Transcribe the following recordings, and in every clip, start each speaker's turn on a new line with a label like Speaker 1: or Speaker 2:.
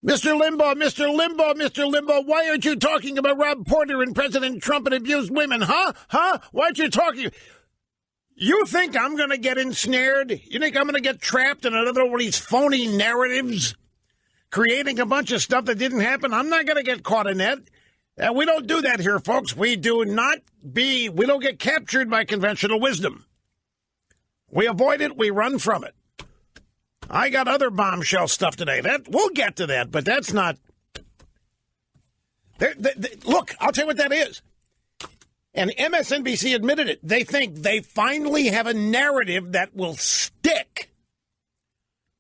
Speaker 1: Mr. Limbaugh, Mr. Limbaugh, Mr. Limbaugh, why aren't you talking about Rob Porter and President Trump and abused women, huh? Why aren't you talking? You think I'm going to get ensnared? You think I'm going to get trapped in another one of these phony narratives? Creating a bunch of stuff that didn't happen? I'm not going to get caught in that. We don't do that here, folks. We don't get captured by conventional wisdom. We avoid it. We run from it. I got other bombshell stuff today. We'll get to that, but that's not. Look, I'll tell you what that is. And MSNBC admitted it. They think they finally have a narrative that will stick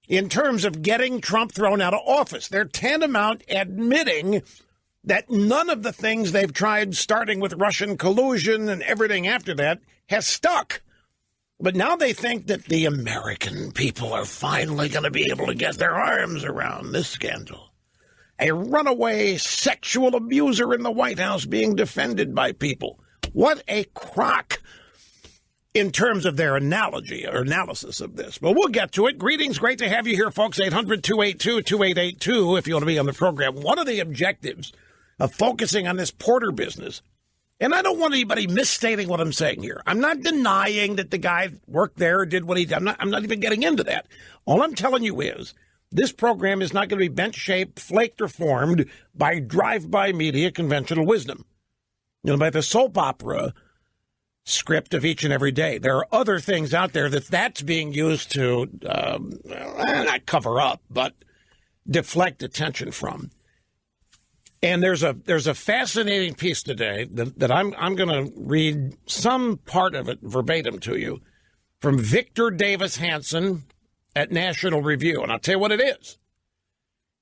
Speaker 1: in terms of getting Trump thrown out of office. They're tantamount admitting that none of the things they've tried, starting with Russian collusion and everything after that, has stuck. But now they think that the American people are finally going to be able to get their arms around this scandal. A runaway sexual abuser in the White House being defended by people. What a crock in terms of their analogy or analysis of this. But we'll get to it. Greetings. Great to have you here, folks. 800-282-2882 if you want to be on the program. One of the objectives of focusing on this Porter business, and I don't want anybody misstating what I'm saying here. I'm not denying that the guy worked there or did what he did. I'm not even getting into that. All I'm telling you is this program is not going to be bent-shaped, flaked, or formed by drive-by media conventional wisdom. By the soap opera script of each and every day. There are other things out there that's being used to not cover up, but deflect attention from. And there's a fascinating piece today that I'm going to read some part of it verbatim to you from Victor Davis Hanson at National Review. And I'll tell you what it is.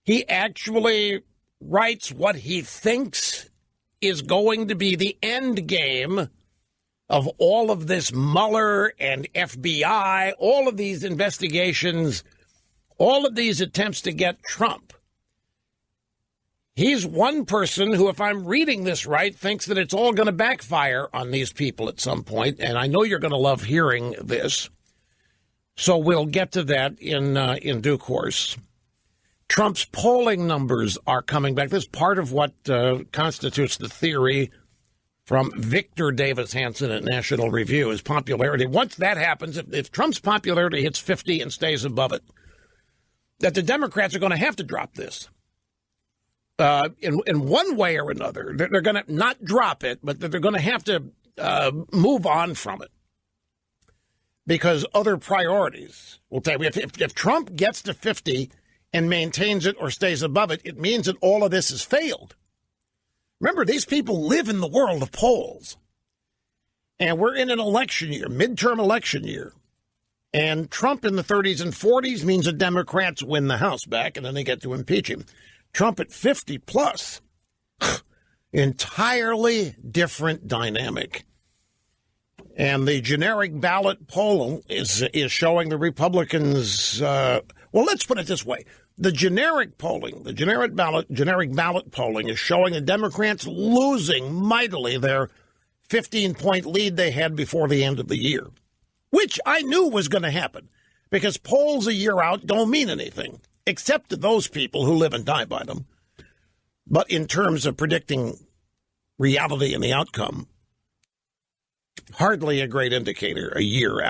Speaker 1: He actually writes what he thinks is going to be the end game of all of this Mueller and FBI, all of these investigations, all of these attempts to get Trump. He's one person who, if I'm reading this right, thinks that it's all going to backfire on these people at some point, and I know you're going to love hearing this. So we'll get to that in due course. Trump's polling numbers are coming back. This is part of what constitutes the theory from Victor Davis Hanson at National Review, his popularity. Once that happens, if Trump's popularity hits 50 and stays above it, that the Democrats are going to have to drop this. In one way or another, they're going to not drop it, but they're going to have to move on from it because other priorities will take. If Trump gets to 50 and maintains it or stays above it, it means that all of this has failed. Remember, these people live in the world of polls, and we're in an election year, midterm election year. And Trump in the 30s and 40s means the Democrats win the House back, and then they get to impeach him. Trump at 50 plus, entirely different dynamic. And the generic ballot poll is showing the Republicans, well, let's put it this way. The generic polling, the generic ballot polling is showing the Democrats losing mightily their 15-point lead they had before the end of the year, which I knew was going to happen because polls a year out don't mean anything, except to those people who live and die by them. But in terms of predicting reality and the outcome, hardly a great indicator a year out.